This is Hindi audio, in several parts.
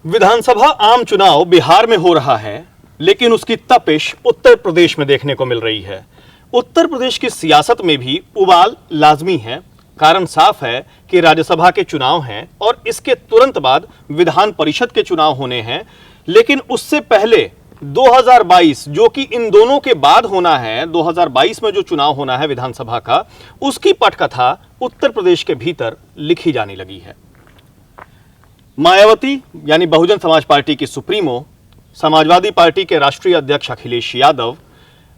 विधानसभा आम चुनाव बिहार में हो रहा है, लेकिन उसकी तपिश उत्तर प्रदेश में देखने को मिल रही है। उत्तर प्रदेश की सियासत में भी उबाल लाजमी है। कारण साफ है कि राज्यसभा के चुनाव हैं और इसके तुरंत बाद विधान परिषद के चुनाव होने हैं, लेकिन उससे पहले 2022 जो कि इन दोनों के बाद होना है, 2022 में जो चुनाव होना है विधानसभा का, उसकी पटकथा उत्तर प्रदेश के भीतर लिखी जाने लगी है। मायावती यानी बहुजन समाज पार्टी की सुप्रीमो, समाजवादी पार्टी के राष्ट्रीय अध्यक्ष अखिलेश यादव,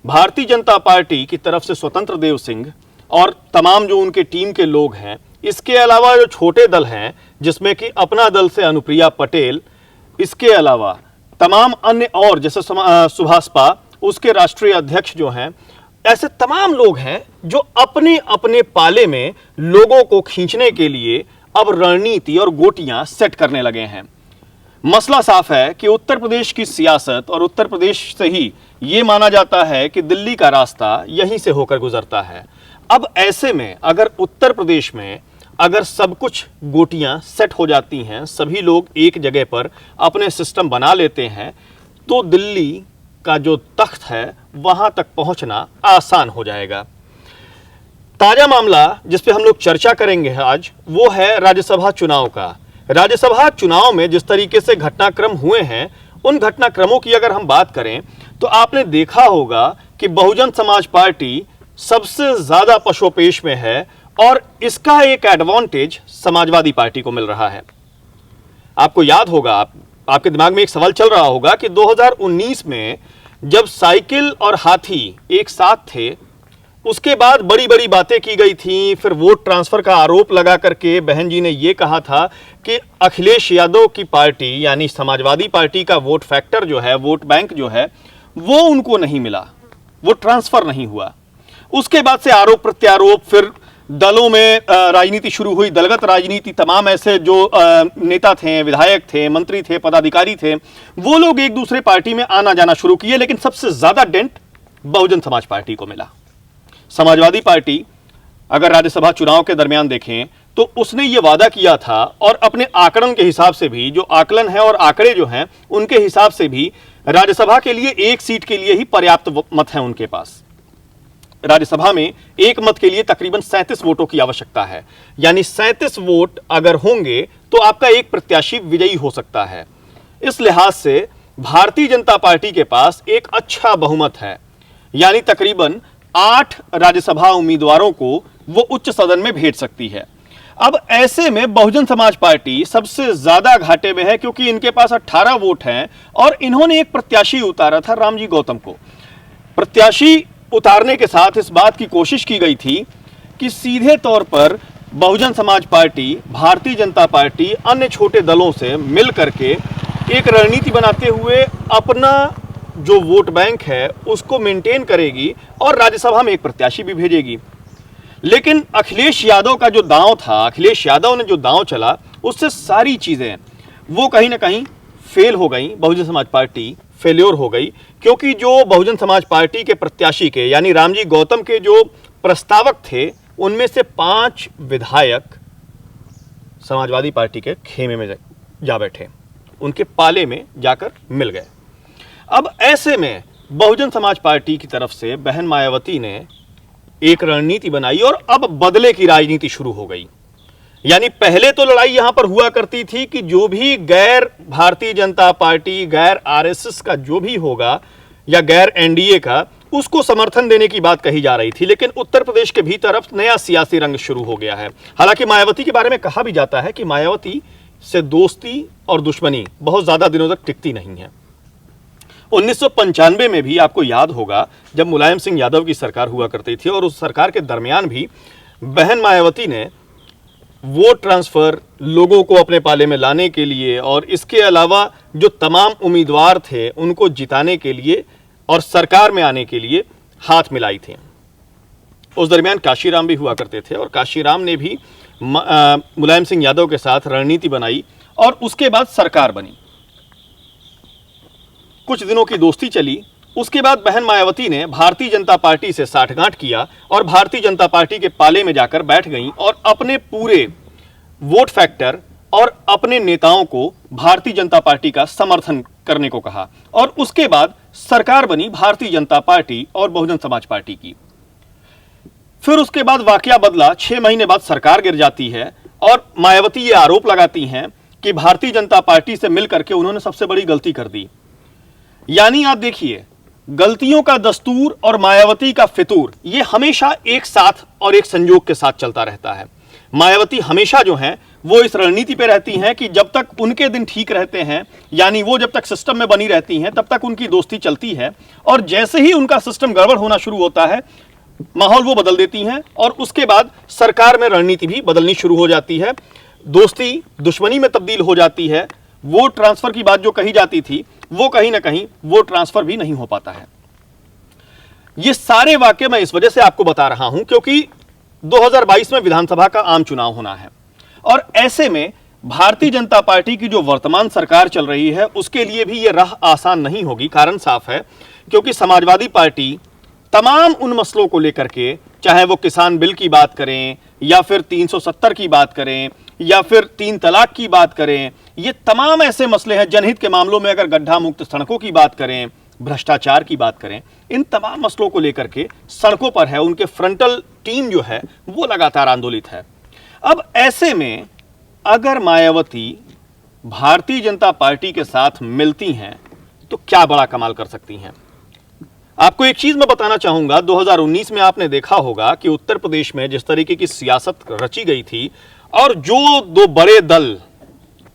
भारतीय जनता पार्टी की तरफ से स्वतंत्र देव सिंह और तमाम जो उनके टीम के लोग हैं, इसके अलावा जो छोटे दल हैं जिसमें कि अपना दल से अनुप्रिया पटेल, इसके अलावा तमाम अन्य और जैसे सुभाषपा उसके राष्ट्रीय अध्यक्ष जो हैं, ऐसे तमाम लोग हैं जो अपने अपने पाले में लोगों को खींचने के लिए अब रणनीति और गोटियां सेट करने लगे हैं। मसला साफ है कि उत्तर प्रदेश की सियासत और उत्तर प्रदेश से ही ये माना जाता है कि दिल्ली का रास्ता यहीं से होकर गुजरता है। अब ऐसे में अगर उत्तर प्रदेश में अगर सब कुछ गोटियां सेट हो जाती हैं, सभी लोग एक जगह पर अपने सिस्टम बना लेते हैं, तो दिल्ली का जो तख्त है वहां तक पहुंचना आसान हो जाएगा। ताजा मामला जिस पे हम लोग चर्चा करेंगे आज, वो है राज्यसभा चुनाव का। राज्यसभा चुनाव में जिस तरीके से घटनाक्रम हुए हैं, उन घटनाक्रमों की अगर हम बात करें तो आपने देखा होगा कि बहुजन समाज पार्टी सबसे ज्यादा पशोपेश में है और इसका एक एडवांटेज समाजवादी पार्टी को मिल रहा है। आपको याद होगा, आपके दिमाग में एक सवाल चल रहा होगा कि 2019 में जब साइकिल और हाथी एक साथ थे, उसके बाद बड़ी बड़ी बातें की गई थी। फिर वोट ट्रांसफर का आरोप लगा करके बहन जी ने यह कहा था कि अखिलेश यादव की पार्टी यानी समाजवादी पार्टी का वोट फैक्टर जो है, वोट बैंक जो है, वो उनको नहीं मिला, वो ट्रांसफर नहीं हुआ। उसके बाद से आरोप प्रत्यारोप, फिर दलों में राजनीति शुरू हुई, दलगत राजनीति। तमाम ऐसे जो नेता थे, विधायक थे, मंत्री थे, पदाधिकारी थे, वो लोग एक दूसरे पार्टी में आना जाना शुरू किए, लेकिन सबसे ज्यादा डेंट बहुजन समाज पार्टी को मिला। समाजवादी पार्टी अगर राज्यसभा चुनाव के दरमियान देखें तो उसने ये वादा किया था और अपने आकलन के हिसाब से भी, जो आकलन है और आंकड़े जो हैं उनके हिसाब से भी, राज्यसभा के लिए एक सीट के लिए ही पर्याप्त मत हैं उनके पास। राज्यसभा में एक मत के लिए तकरीबन 37 वोटों की आवश्यकता है, यानी 37 वोट अगर होंगे तो आपका एक प्रत्याशी विजयी हो सकता है। इस लिहाज से भारतीय जनता पार्टी के पास एक अच्छा बहुमत है, यानी तकरीबन 8 राज्यसभा उम्मीदवारों को वो उच्च सदन में भेज सकती है। अब ऐसे में बहुजन समाज पार्टी सबसे ज्यादा घाटे में है, क्योंकि इनके पास 18 वोट हैं और इन्होंने एक प्रत्याशी उतारा था, रामजी गौतम को। प्रत्याशी उतारने के साथ इस बात की कोशिश की गई थी कि सीधे तौर पर बहुजन समाज पार्टी, भारतीय जनता पार्टी अन्य छोटे दलों से मिल करके एक रणनीति बनाते हुए अपना जो वोट बैंक है उसको मेंटेन करेगी और राज्यसभा में एक प्रत्याशी भी भेजेगी। लेकिन अखिलेश यादव का जो दांव था, अखिलेश यादव ने जो दांव चला, उससे सारी चीजें वो कहीं ना कहीं फेल हो गई। बहुजन समाज पार्टी फेल्योर हो गई, क्योंकि जो बहुजन समाज पार्टी के प्रत्याशी के यानी रामजी गौतम के जो प्रस्तावक थे, उनमें से 5 विधायक समाजवादी पार्टी के खेमे में जा बैठे, उनके पाले में जाकर मिल गए। अब ऐसे में बहुजन समाज पार्टी की तरफ से बहन मायावती ने एक रणनीति बनाई और अब बदले की राजनीति शुरू हो गई। यानी पहले तो लड़ाई यहां पर हुआ करती थी कि जो भी गैर भारतीय जनता पार्टी, गैर आरएसएस का जो भी होगा या गैर एनडीए का, उसको समर्थन देने की बात कही जा रही थी। लेकिन उत्तर प्रदेश के भीतर अब नया सियासी रंग शुरू हो गया है। हालांकि मायावती के बारे में कहा भी जाता है कि मायावती से दोस्ती और दुश्मनी बहुत ज्यादा दिनों तक टिकती नहीं है। 1995 में भी आपको याद होगा जब मुलायम सिंह यादव की सरकार हुआ करती थी और उस सरकार के दरमियान भी बहन मायावती ने वोट ट्रांसफर, लोगों को अपने पाले में लाने के लिए और इसके अलावा जो तमाम उम्मीदवार थे उनको जिताने के लिए और सरकार में आने के लिए हाथ मिलाई थी। उस दरमियान काशीराम भी हुआ करते थे और काशीराम ने भी मुलायम सिंह यादव के साथ रणनीति बनाई और उसके बाद सरकार बनी। कुछ दिनों की दोस्ती चली, उसके बाद बहन मायावती ने भारतीय जनता पार्टी से साठगांठ किया और भारतीय जनता पार्टी के पाले में जाकर बैठ गईं और अपने पूरे वोट फैक्टर और अपने नेताओं को भारतीय जनता पार्टी का समर्थन करने को कहा और उसके बाद सरकार बनी भारतीय जनता पार्टी और बहुजन समाज पार्टी की। फिर उसके बाद वाकया बदला, 6 महीने बाद सरकार गिर जाती है और मायावती ये आरोप लगाती हैं कि भारतीय जनता पार्टी से मिलकर के उन्होंने सबसे बड़ी गलती कर दी। यानी आप देखिए, गलतियों का दस्तूर और मायावती का फितूर ये हमेशा एक साथ और एक संयोग के साथ चलता रहता है। मायावती हमेशा जो है वो इस रणनीति पे रहती हैं कि जब तक उनके दिन ठीक रहते हैं, यानी वो जब तक सिस्टम में बनी रहती हैं, तब तक उनकी दोस्ती चलती है और जैसे ही उनका सिस्टम गड़बड़ होना शुरू होता है, माहौल वो बदल देती हैं और उसके बाद सरकार में रणनीति भी बदलनी शुरू हो जाती है, दोस्ती दुश्मनी में तब्दील हो जाती है। वोट ट्रांसफर की बात जो कही जाती थी वो कहीं ना कहीं वोट ट्रांसफर भी नहीं हो पाता है। ये सारे वाकये मैं इस वजह से आपको बता रहा हूं क्योंकि 2022 में विधानसभा का आम चुनाव होना है और ऐसे में भारतीय जनता पार्टी की जो वर्तमान सरकार चल रही है उसके लिए भी यह राह आसान नहीं होगी। कारण साफ है, क्योंकि समाजवादी पार्टी तमाम उन मसलों को लेकर के, चाहे वो किसान बिल की बात करें या फिर 370 की बात करें या फिर 3 तलाक की बात करें, ये तमाम ऐसे मसले हैं। जनहित के मामलों में अगर गड्ढा मुक्त सड़कों की बात करें, भ्रष्टाचार की बात करें, इन तमाम मसलों को लेकर के सड़कों पर है। उनके फ्रंटल टीम जो है वो लगातार आंदोलित है। अब ऐसे में अगर मायावती भारतीय जनता पार्टी के साथ मिलती हैं तो क्या बड़ा कमाल कर सकती हैं। आपको एक चीज मैं बताना चाहूंगा, 2019 में आपने देखा होगा कि उत्तर प्रदेश में जिस तरीके की सियासत रची गई थी और जो 2 बड़े दल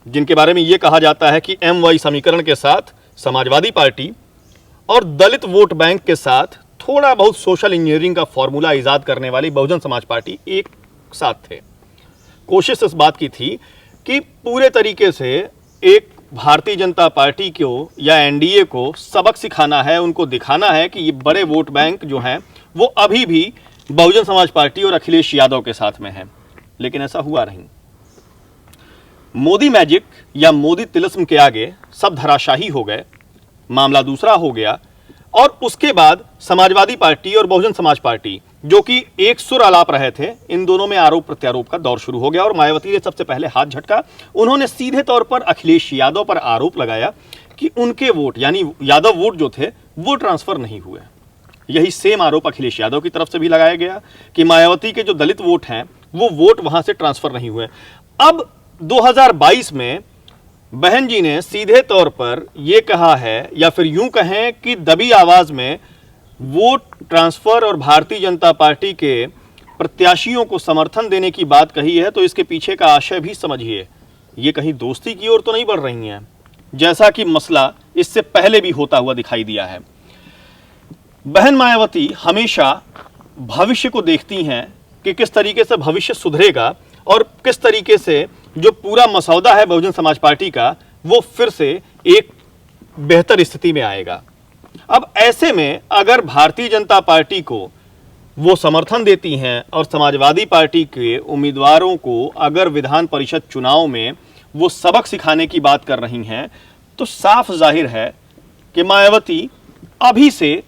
जिनके बारे में यह कहा जाता है कि MY समीकरण के साथ समाजवादी पार्टी और दलित वोट बैंक के साथ थोड़ा बहुत सोशल इंजीनियरिंग का फॉर्मूला इजाद करने वाली बहुजन समाज पार्टी एक साथ थे। कोशिश इस बात की थी कि पूरे तरीके से एक भारतीय जनता पार्टी को या NDA को सबक सिखाना है, उनको दिखाना है कि ये बड़े वोट बैंक जो हैं वो अभी भी बहुजन समाज पार्टी और अखिलेश यादव के साथ में हैं। लेकिन ऐसा हुआ नहीं। मोदी मैजिक या मोदी तिलिस्म के आगे सब धराशाही हो गए, मामला दूसरा हो गया और उसके बाद समाजवादी पार्टी और बहुजन समाज पार्टी जो कि एक सुर आलाप रहे थे, इन दोनों में आरोप प्रत्यारोप का दौर शुरू हो गया और मायावती ने सबसे पहले हाथ झटका। उन्होंने सीधे तौर पर अखिलेश यादव पर आरोप लगाया कि उनके वोट यानी यादव वोट जो थे वो ट्रांसफर नहीं हुए। यही सेम आरोप अखिलेश यादव की तरफ से भी लगाया गया कि मायावती के जो दलित वोट हैं वो वोट वहां से ट्रांसफर नहीं हुए। अब 2022 में बहन जी ने सीधे तौर पर यह कहा है या फिर यूं कहें कि दबी आवाज में वोट ट्रांसफर और भारतीय जनता पार्टी के प्रत्याशियों को समर्थन देने की बात कही है, तो इसके पीछे का आशय भी समझिए। ये कहीं दोस्ती की ओर तो नहीं बढ़ रही हैं, जैसा कि मसला इससे पहले भी होता हुआ दिखाई दिया है। बहन मायावती हमेशा भविष्य को देखती हैं कि किस तरीके से भविष्य सुधरेगा और किस तरीके से जो पूरा मसौदा है बहुजन समाज पार्टी का वो फिर से एक बेहतर स्थिति में आएगा। अब ऐसे में अगर भारतीय जनता पार्टी को वो समर्थन देती हैं और समाजवादी पार्टी के उम्मीदवारों को अगर विधान परिषद चुनाव में वो सबक सिखाने की बात कर रही हैं, तो साफ जाहिर है कि मायावती अभी से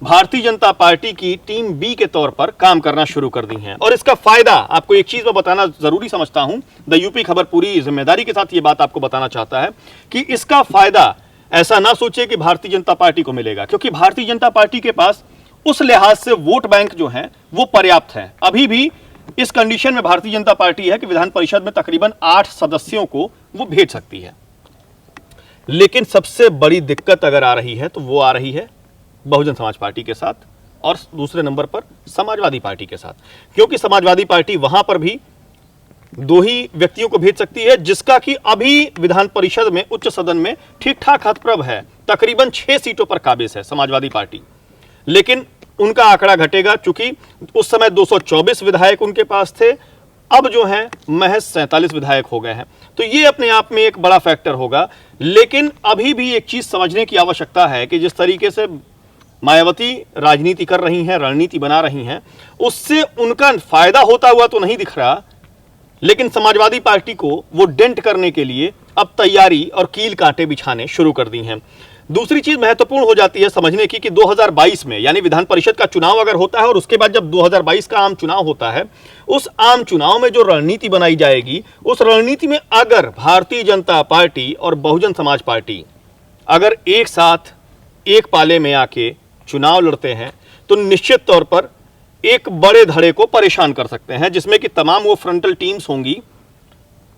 भारतीय जनता पार्टी की टीम बी के तौर पर काम करना शुरू कर दी हैं। और इसका फायदा आपको एक चीज मैं बताना जरूरी समझता हूं, द यूपी खबर पूरी जिम्मेदारी के साथ ये बात आपको बताना चाहता है कि इसका फायदा ऐसा ना सोचे कि भारतीय जनता पार्टी को मिलेगा, क्योंकि भारतीय जनता पार्टी के पास उस लिहाज से वोट बैंक जो है वो पर्याप्त है। अभी भी इस कंडीशन में भारतीय जनता पार्टी है कि विधान परिषद में तकरीबन 8 सदस्यों को वो भेज सकती है। लेकिन सबसे बड़ी दिक्कत अगर आ रही है तो वो आ रही है बहुजन समाज पार्टी के साथ और दूसरे नंबर पर समाजवादी पार्टी के साथ, क्योंकि समाजवादी पार्टी वहां पर भी 2 ही व्यक्तियों को भेज सकती है, जिसका कि अभी विधान परिषद में उच्च सदन में ठीक ठाक हथप्रभ है। तकरीबन 6 सीटों पर काबिज है समाजवादी पार्टी, लेकिन उनका आंकड़ा घटेगा। चूंकि उस समय 224 विधायक उनके पास थे, अब जो है महज 47 विधायक हो गए हैं, तो ये अपने आप में एक बड़ा फैक्टर होगा। लेकिन अभी भी एक चीज समझने की आवश्यकता है कि जिस तरीके से मायावती राजनीति कर रही हैं, रणनीति बना रही हैं, उससे उनका फायदा होता हुआ तो नहीं दिख रहा, लेकिन समाजवादी पार्टी को वो डेंट करने के लिए अब तैयारी और कील कांटे बिछाने शुरू कर दी हैं। दूसरी चीज महत्वपूर्ण हो जाती है समझने की कि 2022 में यानी विधान परिषद का चुनाव अगर होता है और उसके बाद जब 2022 का आम चुनाव होता है, उस आम चुनाव में जो रणनीति बनाई जाएगी, उस रणनीति में अगर भारतीय जनता पार्टी और बहुजन समाज पार्टी अगर एक साथ एक पाले में आके चुनाव लड़ते हैं तो निश्चित तौर पर एक बड़े धड़े को परेशान कर सकते हैं, जिसमें कि तमाम वो फ्रंटल टीम्स होंगी,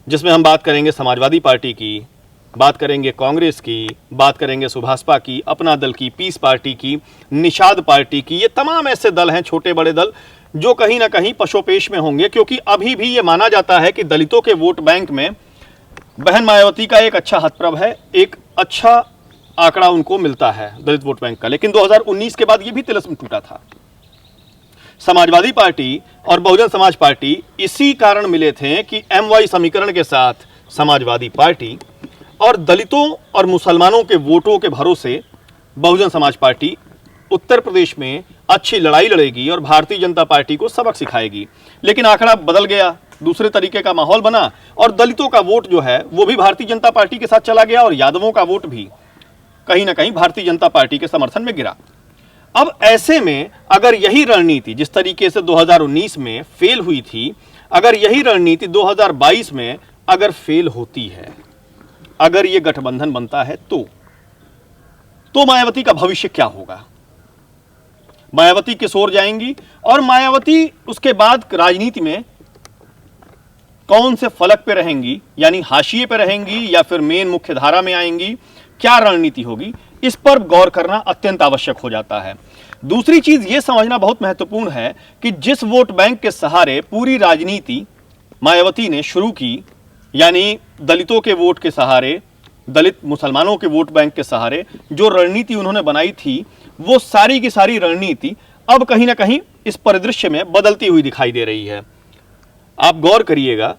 जिसमें हम बात करेंगे समाजवादी पार्टी की, बात करेंगे कांग्रेस की, बात करेंगे सुभाषपा की, अपना दल की, पीस पार्टी की, निषाद पार्टी की। ये तमाम ऐसे दल हैं, छोटे बड़े दल, जो कहीं ना कहीं पशोपेश में होंगे, क्योंकि अभी भी ये माना जाता है कि दलितों के वोट बैंक में बहन मायावती का एक अच्छा हथप्रभ है, एक अच्छा आंकड़ा उनको मिलता है दलित वोट बैंक का। लेकिन 2019 के बाद ये भी तिलिस्म टूटा था। समाजवादी पार्टी और बहुजन समाज पार्टी इसी कारण मिले थे कि MY समीकरण के साथ समाजवादी पार्टी और दलितों और मुसलमानों के वोटों के भरोसे बहुजन समाज पार्टी उत्तर प्रदेश में अच्छी लड़ाई लड़ेगी और भारतीय जनता पार्टी को सबक सिखाएगी। लेकिन आंकड़ा बदल गया, दूसरे तरीके का माहौल बना और दलितों का वोट जो है वो भी भारतीय जनता पार्टी के साथ चला गया और यादवों का वोट भी कहीं ना कहीं भारतीय जनता पार्टी के समर्थन में गिरा। अब ऐसे में अगर यही रणनीति जिस तरीके से 2019 में फेल हुई थी, अगर यही रणनीति 2022 में अगर फेल होती है, अगर ये गठबंधन बनता है तो मायावती का भविष्य क्या होगा? मायावती किस ओर जाएंगी और मायावती उसके बाद राजनीति में कौन से फलक पे रहेंगी, यानी हाशिए पे रहेंगी या फिर मेन मुख्य धारा में आएंगी? क्या रणनीति होगी, इस पर गौर करना अत्यंत आवश्यक हो जाता है। दूसरी चीज यह समझना बहुत महत्वपूर्ण है कि जिस वोट बैंक के सहारे पूरी राजनीति मायावती ने शुरू की, यानी दलितों के वोट के सहारे, दलित मुसलमानों के वोट बैंक के सहारे जो रणनीति उन्होंने बनाई थी, वो सारी की सारी रणनीति अब कहीं ना कहीं इस परिदृश्य में बदलती हुई दिखाई दे रही है। आप गौर करिएगा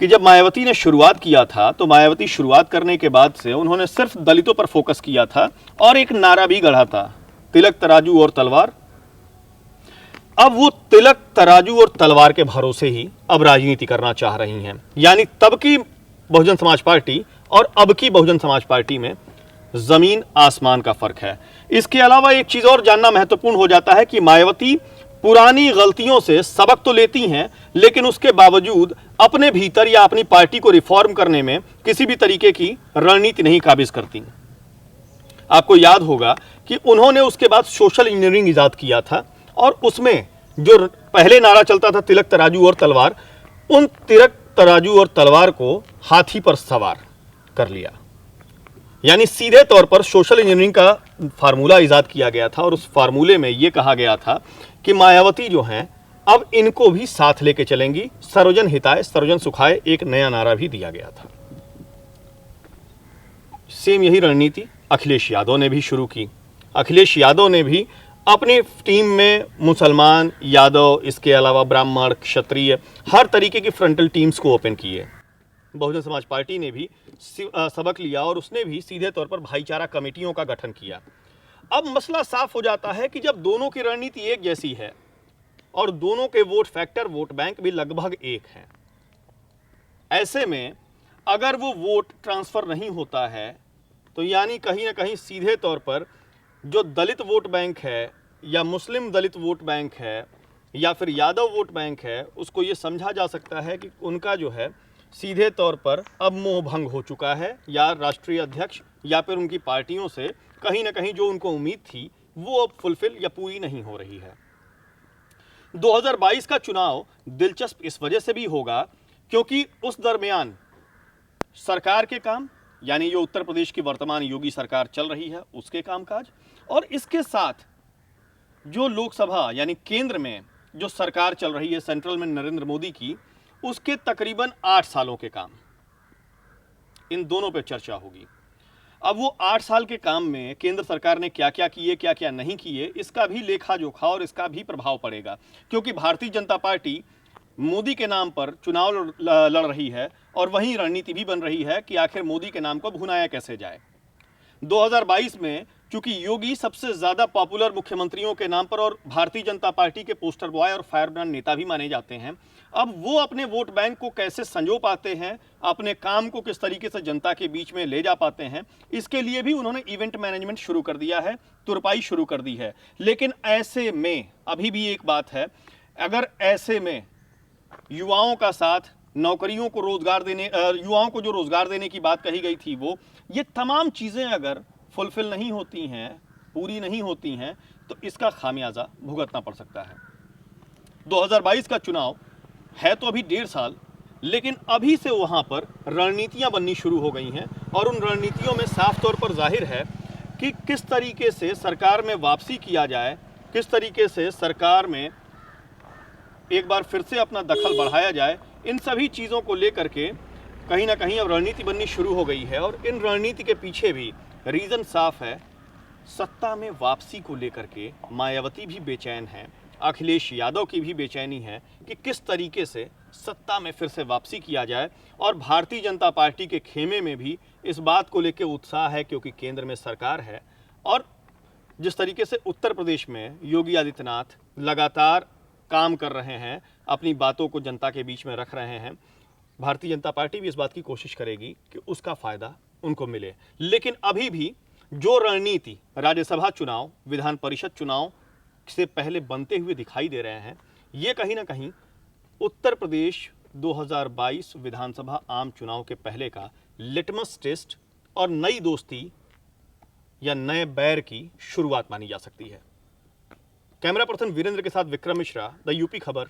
कि जब मायावती ने शुरुआत किया था तो मायावती शुरुआत करने के बाद से उन्होंने सिर्फ दलितों पर फोकस किया था और एक नारा भी गढ़ा था, तिलक तराजू और तलवार। अब वो तिलक तराजू और तलवार के भरोसे ही अब राजनीति करना चाह रही हैं। यानी तब की बहुजन समाज पार्टी और अब की बहुजन समाज पार्टी में जमीन आसमान का फर्क है। इसके अलावा एक चीज और जानना महत्वपूर्ण हो जाता है कि मायावती पुरानी गलतियों से सबक तो लेती हैं, लेकिन उसके बावजूद अपने भीतर या अपनी पार्टी को रिफॉर्म करने में किसी भी तरीके की रणनीति नहीं काबिज करती। आपको याद होगा कि उन्होंने उसके बाद सोशल इंजीनियरिंग इजाद किया था और उसमें जो पहले नारा चलता था तिलक तराजू और तलवार, उन तिलक तराजू और तलवार को हाथी पर सवार कर लिया। यानी सीधे तौर पर सोशल इंजीनियरिंग का फार्मूला इजाद किया गया था और उस फार्मूले में यह कहा गया था कि मायावती जो हैं अब इनको भी साथ लेके चलेंगी। सर्वजन हिताय सर्वजन सुखाय एक नया नारा भी दिया गया था। सेम यही रणनीति अखिलेश यादव ने भी शुरू की। अखिलेश यादव ने भी अपनी टीम में मुसलमान, यादव, इसके अलावा ब्राह्मण, क्षत्रिय, हर तरीके की फ्रंटल टीम्स को ओपन किए। बहुजन समाज पार्टी ने भी सबक लिया और उसने भी सीधे तौर पर भाईचारा कमेटियों का गठन किया। अब मसला साफ हो जाता है कि जब दोनों की रणनीति एक जैसी है और दोनों के वोट फैक्टर, वोट बैंक भी लगभग एक हैं, ऐसे में अगर वो वोट ट्रांसफर नहीं होता है तो यानी कहीं ना कहीं सीधे तौर पर जो दलित वोट बैंक है या मुस्लिम दलित वोट बैंक है या फिर यादव वोट बैंक है, उसको ये समझा जा सकता है कि उनका जो है सीधे तौर पर अब मोह भंग हो चुका है, या राष्ट्रीय अध्यक्ष या फिर उनकी पार्टियों से कहीं ना कहीं जो उनको उम्मीद थी वो अब फुलफिल या पूरी नहीं हो रही है। 2022 का चुनाव दिलचस्प इस वजह से भी होगा क्योंकि उस दरमियान सरकार के काम, यानी जो उत्तर प्रदेश की वर्तमान योगी सरकार चल रही है उसके कामकाज, और इसके साथ जो लोकसभा यानी केंद्र में जो सरकार चल रही है सेंट्रल में नरेंद्र मोदी की, उसके तकरीबन 8 सालों के काम, इन दोनों पे चर्चा होगी। अब वो 8 साल के काम में केंद्र सरकार ने क्या क्या किए, क्या क्या नहीं किए, इसका भी लेखा जोखा और इसका भी प्रभाव पड़ेगा, क्योंकि भारतीय जनता पार्टी मोदी के नाम पर चुनाव लड़ रही है और वहीं रणनीति भी बन रही है कि आखिर मोदी के नाम को भुनाया कैसे जाए। 2022 में क्योंकि योगी सबसे ज्यादा पॉपुलर मुख्यमंत्रियों के नाम पर और भारतीय जनता पार्टी के पोस्टर बॉय और फायरब्रांड नेता भी माने जाते हैं। अब वो अपने वोट बैंक को कैसे संजो पाते हैं, अपने काम को किस तरीके से जनता के बीच में ले जा पाते हैं, इसके लिए भी उन्होंने इवेंट मैनेजमेंट शुरू कर दिया है, तुरपाई शुरू कर दी है। लेकिन ऐसे में अभी भी एक बात है, अगर ऐसे में युवाओं का साथ, नौकरियों को रोजगार देने, युवाओं को जो रोजगार देने की बात कही गई थी, वो ये तमाम चीजें अगर फुलफिल नहीं होती हैं, पूरी नहीं होती हैं, तो इसका खामियाजा भुगतना पड़ सकता है। 2022 का चुनाव है तो अभी 1.5 साल, लेकिन अभी से वहां पर रणनीतियां बननी शुरू हो गई हैं और उन रणनीतियों में साफ तौर पर जाहिर है कि किस तरीके से सरकार में वापसी किया जाए, किस तरीके से सरकार में एक बार फिर से अपना दखल बढ़ाया जाए। इन सभी चीज़ों को लेकर के कहीं ना कहीं अब रणनीति बननी शुरू हो गई है और इन रणनीति के पीछे भी रीज़न साफ है। सत्ता में वापसी को लेकर के मायावती भी बेचैन है, अखिलेश यादव की भी बेचैनी है कि किस तरीके से सत्ता में फिर से वापसी किया जाए। और भारतीय जनता पार्टी के खेमे में भी इस बात को लेकर उत्साह है, क्योंकि केंद्र में सरकार है और जिस तरीके से उत्तर प्रदेश में योगी आदित्यनाथ लगातार काम कर रहे हैं, अपनी बातों को जनता के बीच में रख रहे हैं, भारतीय जनता पार्टी भी इस बात की कोशिश करेगी कि उसका फायदा उनको मिले। लेकिन अभी भी जो रणनीति राज्यसभा चुनाव, विधान परिषद चुनाव से पहले बनते हुए दिखाई दे रहे हैं, ये कहीं ना कहीं उत्तर प्रदेश 2022 विधानसभा आम चुनाव के पहले का लिटमस टेस्ट और नई दोस्ती या नए बैर की शुरुआत मानी जा सकती है। कैमरा पर्सन वीरेंद्र के साथ विक्रम मिश्रा, द यूपी खबर,